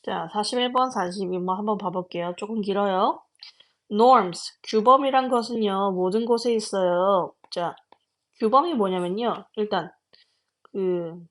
자, 41번, 42번 한번 봐볼게요. 조금 길어요. Norms, 규범이란 것은요, 모든 곳에 있어요. 자, 규범이 뭐냐면요. 일단, 그,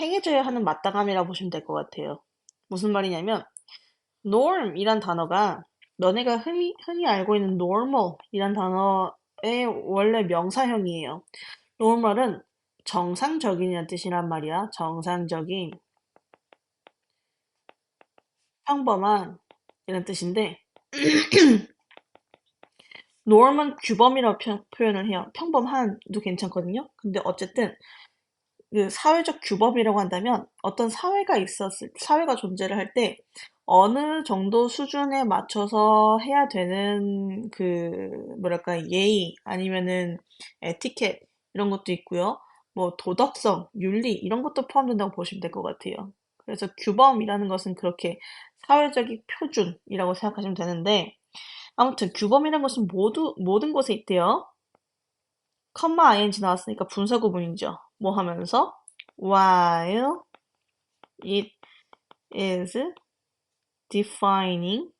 행해져야 하는 마땅함이라고 보시면 될 것 같아요. 무슨 말이냐면, norm이란 단어가 너네가 흔히 알고 있는 normal이란 단어의 원래 명사형이에요. normal은 정상적인이라는 뜻이란 말이야. 정상적인, 평범한 이런 뜻인데 norm은 규범이라고 표현을 해요. 평범한도 괜찮거든요. 근데 어쨌든 그 사회적 규범이라고 한다면 어떤 사회가 존재를 할 때 어느 정도 수준에 맞춰서 해야 되는 그 뭐랄까 예의 아니면은 에티켓 이런 것도 있고요. 뭐 도덕성, 윤리 이런 것도 포함된다고 보시면 될 것 같아요. 그래서 규범이라는 것은 그렇게 사회적인 표준이라고 생각하시면 되는데 아무튼 규범이라는 것은 모든 곳에 있대요. 컴마 ing 나왔으니까 분사 구문이죠. 뭐 하면서 while it is defining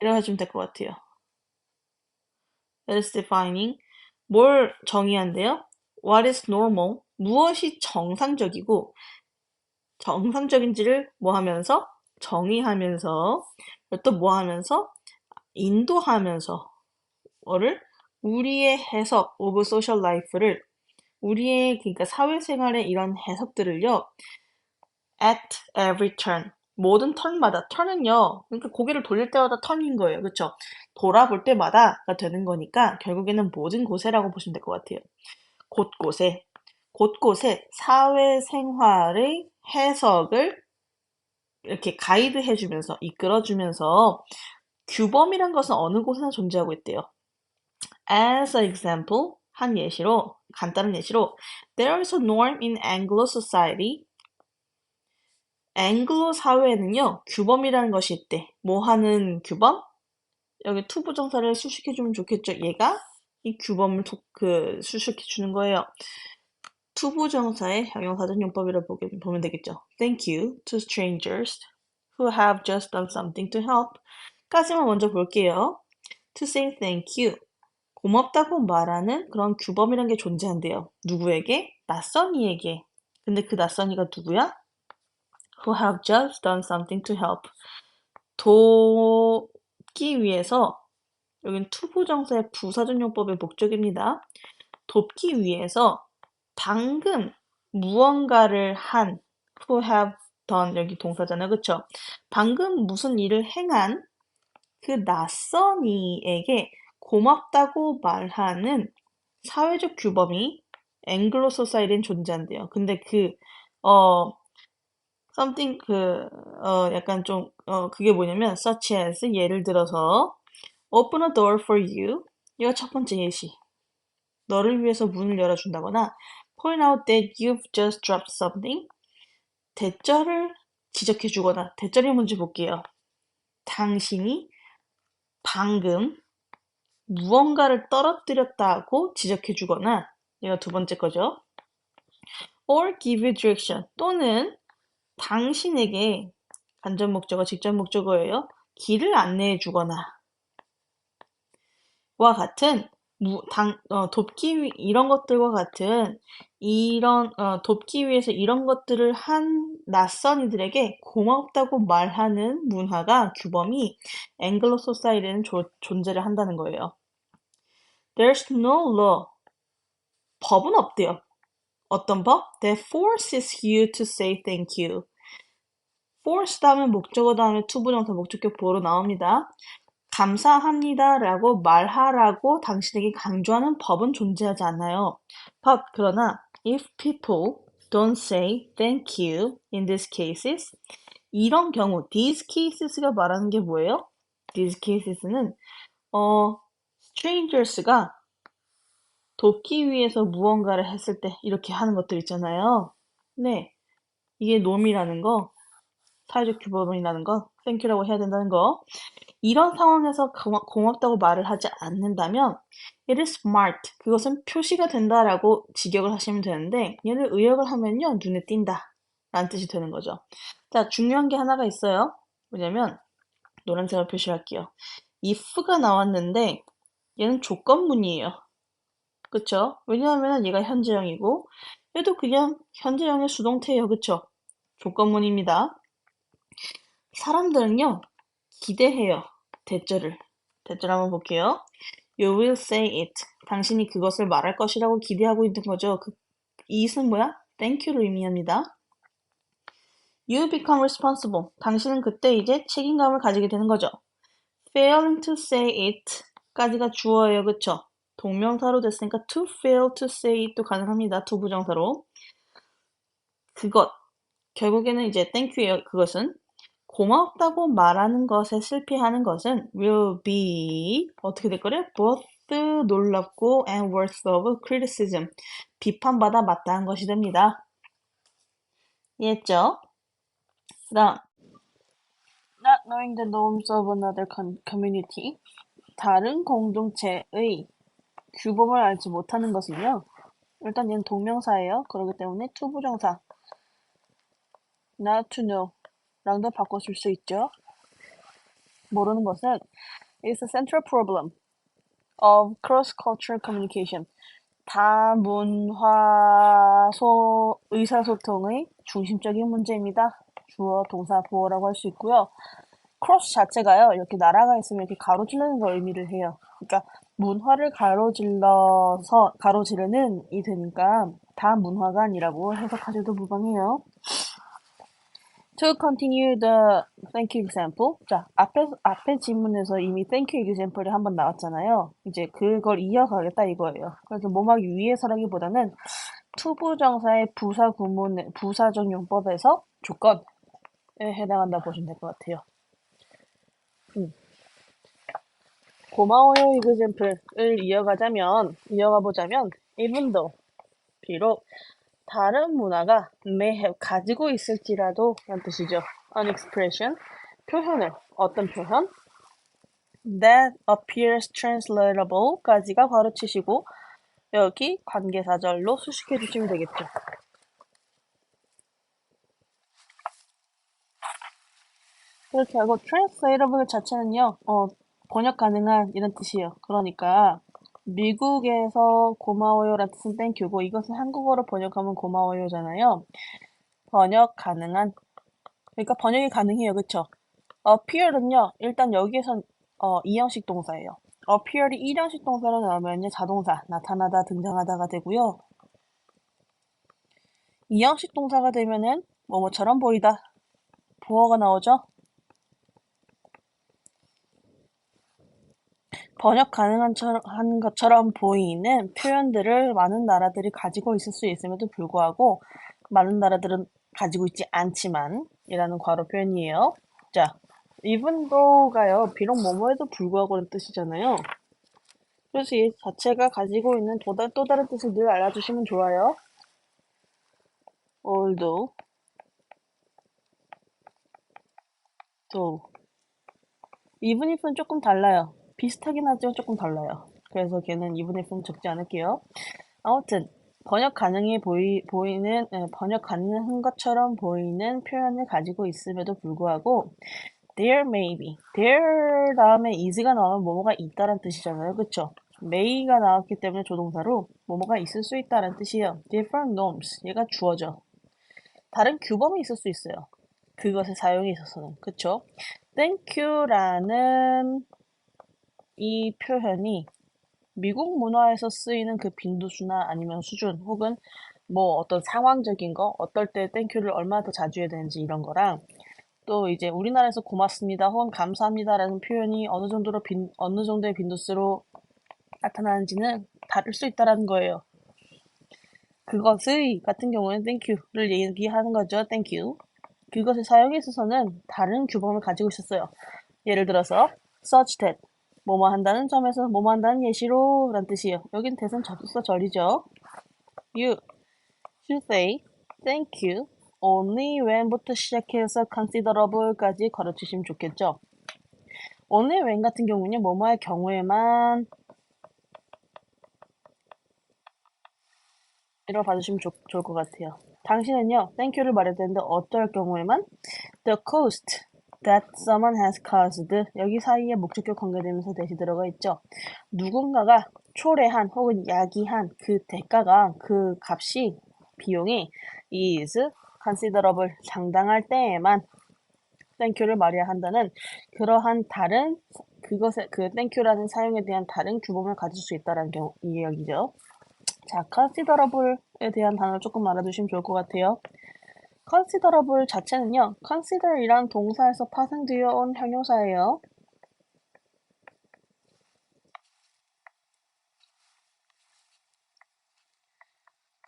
이렇게 하시면 될 것 같아요. It is defining 뭘 정의한대요? What is normal? 무엇이 정상적이고 정상적인지를 뭐 하면서 정의하면서 또 뭐 하면서 인도하면서 를 우리의 해석 of social life를 우리의 그러니까 사회생활의 이런 해석들을요. at every turn 모든 턴마다 턴은요. 그러니까 고개를 돌릴 때마다 턴인 거예요. 그렇죠? 돌아볼 때마다가 되는 거니까 결국에는 모든 곳에라고 보시면 될 것 같아요. 곳곳에 곳곳에 사회생활의 해석을 이렇게 가이드해 주면서 이끌어 주면서 규범이란 것은 어느 곳에나 존재하고 있대요. As an example, 한 예시로, 간단한 예시로, there is a norm in Anglo society. 앵글로 사회에는요, 규범이라는 것이 있대. 뭐 하는 규범? 여기 투부정사를 수식해주면 좋겠죠. 얘가 이 규범을 수식해주는 거예요. 투부정사의 형용사전용법이라고 보면 되겠죠. Thank you to strangers who have just done something to help. 까지만 먼저 볼게요. To say thank you. 고맙다고 말하는 그런 규범이란 게 존재한대요. 누구에게? 낯선이에게. 근데 그 낯선이가 누구야? Who have just done something to help. 돕기 위해서 여긴 투부정사의 부사전용법의 목적입니다. 돕기 위해서 방금 무언가를 한 who have done 여기 동사잖아요. 그쵸? 방금 무슨 일을 행한 그 낯선이에게 고맙다고 말하는 사회적 규범이 앵글로 소사이티엔 존재한대요. 근데 something 약간 그게 뭐냐면 such as 예를 들어서 open a door for you. 이거 첫 번째 예시. 너를 위해서 문을 열어준다거나 point out that you've just dropped something. 대절을 지적해주거나 대절이 뭔지 볼게요. 당신이 방금 무언가를 떨어뜨렸다고 지적해주거나 이거 두 번째 거죠. or give you direction 또는 당신에게 간접 목적어, 직접 목적어예요. 길을 안내해 주거나 와 같은 이런 것들과 같은 돕기 위해서 이런 것들을 한 낯선 이들에게 고맙다고 말하는 문화가 규범이 앵글로 소사이티에는 존재를 한다는 거예요. There's no law. 법은 없대요. 어떤 법? That forces you to say thank you. force 다음에 목적어 다음에 투부정사 목적격 보호로 나옵니다. 감사합니다라고 말하라고 당신에게 강조하는 법은 존재하지 않아요. But 그러나 if people don't say thank you in these cases 이런 경우 these cases가 말하는 게 뭐예요? these cases는 strangers가 돕기 위해서 무언가를 했을 때 이렇게 하는 것들 있잖아요. 네, 이게 놈이라는 거 타의적 규범이라는 거, 땡큐라고 해야 된다는 거. 이런 상황에서 고맙다고 말을 하지 않는다면 it is smart, 그것은 표시가 된다라고 직역을 하시면 되는데 얘를 의역을 하면요 눈에 띈다 라는 뜻이 되는 거죠. 자, 중요한 게 하나가 있어요. 뭐냐면 노란색으로 표시할게요. if가 나왔는데 얘는 조건문이에요. 그쵸? 왜냐하면 얘가 현재형이고 얘도 그냥 현재형의 수동태예요. 그쵸? 조건문입니다. 사람들은요 기대해요. 대절을 한번 볼게요. You will say it. 당신이 그것을 말할 것이라고 기대하고 있는 거죠. 이 it은 뭐야? Thank you를 의미합니다. You become responsible. 당신은 그때 이제 책임감을 가지게 되는 거죠. Failing to say it 까지가 주어예요. 그쵸? 동명사로 됐으니까 to fail to say it도 가능합니다. to 부정사로. 그것. 결국에는 이제 thank you예요. 그것은. 고맙다고 말하는 것에 실패하는 것은 will be 어떻게 될 거래? both 놀랍고 and worth of criticism. 비판받아 마땅한 것이 됩니다. 이해했죠? 그다음 not knowing the norms of another community. 다른 공동체의 규범을 알지 못하는 것은요. 일단 얘는 동명사예요. 그렇기 때문에 to 부정사 not to know 랑도 바꿔줄 수 있죠. 모르는 것은 is a central problem of cross-cultural communication. 다문화 의사소통의 중심적인 문제입니다. 주어, 동사, 보어라고 할 수 있고요. cross 자체가요. 이렇게 나라가 있으면 이렇게 가로지르는 걸 의미를 해요. 그러니까 문화를 가로지르는 이 되니까 다문화가 아니라고 해석하셔도 무방해요. To continue the thank you example. 자, 앞에 지문에서 이미 thank you example이 한번 나왔잖아요. 이제 그걸 이어가겠다 이거예요. 그래서 뭐막 위에서라기보다는 to 부정사의 부사적 용법에서 조건에 해당한다 보시면 될 것 같아요. 고마워요 example을 이어가보자면 even though 비록 다른 문화가 may have 가지고 있을지라도 라는 뜻이죠. An expression, 표현을, 어떤 표현? That appears translatable 까지가 괄호치시고 여기 관계사절로 수식해 주시면 되겠죠. 그렇게 하고 translatable 자체는요. 번역 가능한 이런 뜻이에요. 그러니까 미국에서 고마워요라는 뜻은 땡큐고 이것은 한국어로 번역하면 고마워요잖아요. 번역 가능한 그러니까 번역이 가능해요. 그쵸? appear은요. 일단 여기에선 이형식 동사예요. appear이 일형식 동사로 나오면요. 자동사, 나타나다, 등장하다가 되고요. 이형식 동사가 되면은 뭐뭐처럼 보이다. 보어가 나오죠? 번역 가능한 것처럼 보이는 표현들을 많은 나라들이 가지고 있을 수 있음에도 불구하고 많은 나라들은 가지고 있지 않지만 이라는 괄호 표현이에요. 자, even though가요. 비록 뭐뭐에도 불구하고는 뜻이잖아요. 그래서 이 자체가 가지고 있는 또 다른 뜻을 늘 알아주시면 좋아요. although, though. even if는 조금 달라요. 비슷하긴 하지만 조금 달라요. 그래서 걔는 even if는 적지 않을게요. 아무튼 번역 가능한 것처럼 보이는 표현을 가지고 있음에도 불구하고 there may be, there 다음에 is가 나오면 뭐뭐가 있다란 뜻이잖아요. 그쵸? may가 나왔기 때문에 조동사로 뭐뭐가 있을 수 있다는 뜻이에요. different norms, 얘가 주어져. 다른 규범이 있을 수 있어요. 그것의 사용에 있어서는. 그쵸? thank you라는 이 표현이 미국 문화에서 쓰이는 그 빈도수나 아니면 수준 혹은 뭐 어떤 상황적인 거 어떨 때 땡큐를 얼마나 더 자주 해야 되는지 이런 거랑 또 이제 우리나라에서 고맙습니다 혹은 감사합니다라는 표현이 어느 정도의 빈도수로 나타나는지는 다를 수 있다라는 거예요. 그것의 같은 경우는 땡큐를 얘기하는 거죠. 땡큐. 그것의 사용에 있어서는 다른 규범을 가지고 있었어요. 예를 들어서 such that 뭐뭐 한다는 점에서 뭐뭐 한다는 예시로 라는 뜻이에요. 여긴 대선 접속사 절이죠. You should say thank you only when부터 시작해서 considerable까지 가르치시면 좋겠죠. only when 같은 경우는 뭐뭐할 경우에만 이라고 봐주시면 좋을 것 같아요. 당신은요, thank you를 말해야 되는데 어떨 경우에만 the cost that someone has caused 여기 사이에 목적격 관계되면서 대시 들어가 있죠. 누군가가 초래한 혹은 야기한 그 대가가 그 값이 비용이 is considerable 상당할 때에만 땡큐를 말해야 한다는 그러한 다른 그것에 그 땡큐라는 사용에 대한 다른 규범을 가질 수 있다라는 이야기죠. 자, considerable에 대한 단어를 조금 알아두시면 좋을 것 같아요. considerable 자체는요, consider이란 동사에서 파생되어 온 형용사예요.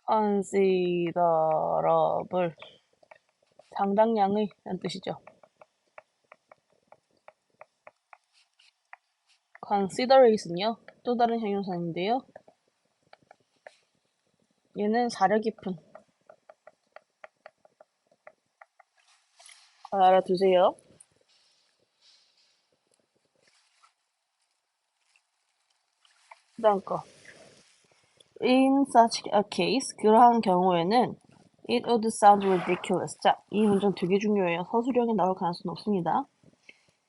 considerable 상당량의 라는 뜻이죠. considerate은요, 또 다른 형용사인데요. 얘는 사려 깊은 알아두세요. 그다음 거. In such a case, 그러한 경우에는 it would sound ridiculous. 자, 이 문장 되게 중요해요. 서술형에 나올 가능성은 없습니다.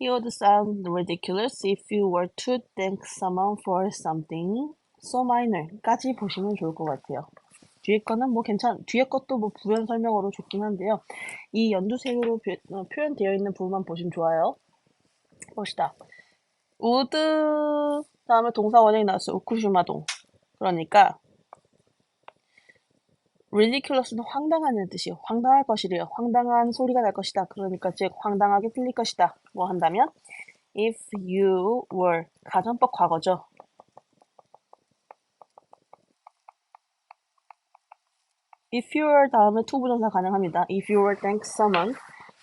It would sound ridiculous if you were to thank someone for something so minor까지 보시면 좋을 것 같아요. 뒤에 거는 뭐 뒤에 것도 뭐 부연 설명으로 좋긴 한데요. 이 연두색으로 표현되어 있는 부분만 보시면 좋아요. 봅시다. would 다음에 동사 원형이 나왔어요. 우쿠슈마동. 그러니까 ridiculous는 황당하다는 뜻이에요. 황당할 것이래요. 황당한 소리가 날 것이다. 그러니까 즉 황당하게 들릴 것이다. 뭐 한다면 if you were 가정법 과거죠. if you were 다음에 to 부정사 가능합니다. if you were thank someone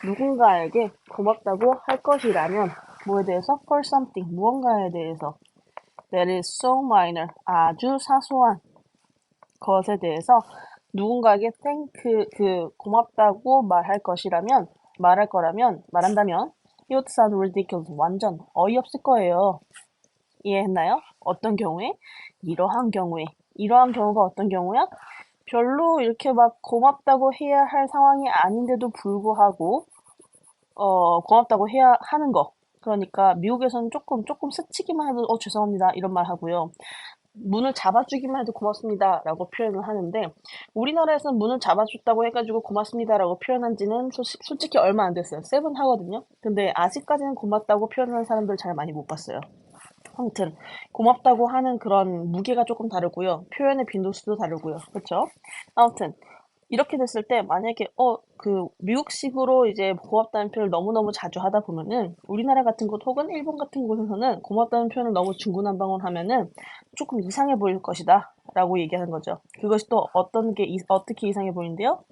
누군가에게 고맙다고 할 것이라면 뭐에 대해서? for something 무언가에 대해서 that is so minor 아주 사소한 것에 대해서 누군가에게 thank 고맙다고 말한다면 it would sound ridiculous 완전 어이없을 거예요. 이해했나요? 어떤 경우에? 이러한 경우가 어떤 경우야? 별로 이렇게 막 고맙다고 해야 할 상황이 아닌데도 불구하고 고맙다고 해야 하는 거. 그러니까 미국에서는 조금 스치기만 해도 죄송합니다 이런 말 하고요. 문을 잡아주기만 해도 고맙습니다라고 표현을 하는데 우리나라에서는 문을 잡아줬다고 해가지고 고맙습니다라고 표현한 지는 솔직히 얼마 안 됐어요. 7 하거든요. 근데 아직까지는 고맙다고 표현하는 사람들 잘 많이 못 봤어요. 아무튼 고맙다고 하는 그런 무게가 조금 다르고요. 표현의 빈도수도 다르고요. 그렇죠? 아무튼 이렇게 됐을 때 만약에 미국식으로 이제 고맙다는 표현을 너무너무 자주 하다 보면은 우리나라 같은 곳 혹은 일본 같은 곳에서는 고맙다는 표현을 너무 중구난방으로 하면은 조금 이상해 보일 것이다 라고 얘기하는 거죠. 그것이 또 어떻게 이상해 보이는데요?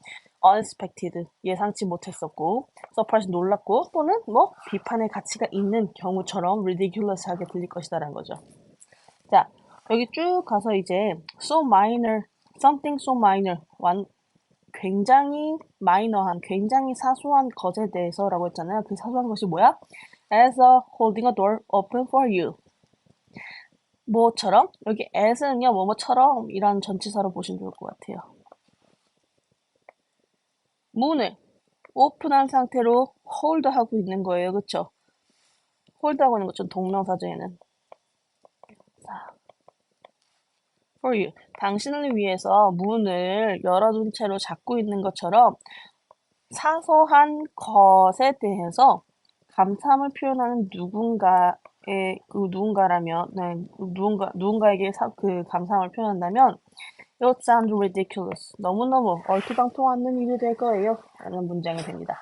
unexpected, 예상치 못했었고 surprise, 놀랍고 또는 뭐 비판의 가치가 있는 경우처럼 ridiculous하게 들릴 것이다라는 거죠. 자, 여기 쭉 가서 이제 so minor, something so minor, 굉장히 마이너한, 굉장히 사소한 것에 대해서라고 했잖아요. 그 사소한 것이 뭐야? As holding a door open for you. 뭐처럼? 여기 as는요, 뭐뭐처럼 이란 전치사로 보시면 좋을 것 같아요. 문을 오픈한 상태로 홀드하고 있는 거예요. 그쵸? 홀드하고 있는 것처럼 동명사전에는. 자, for you. 당신을 위해서 문을 열어둔 채로 잡고 있는 것처럼 사소한 것에 대해서 감사함을 표현하는 누군가에게 그 감사함을 표현한다면 it sounds ridiculous. 너무너무 얼토당토 않는 일이 될 거예요. 라는 문장이 됩니다.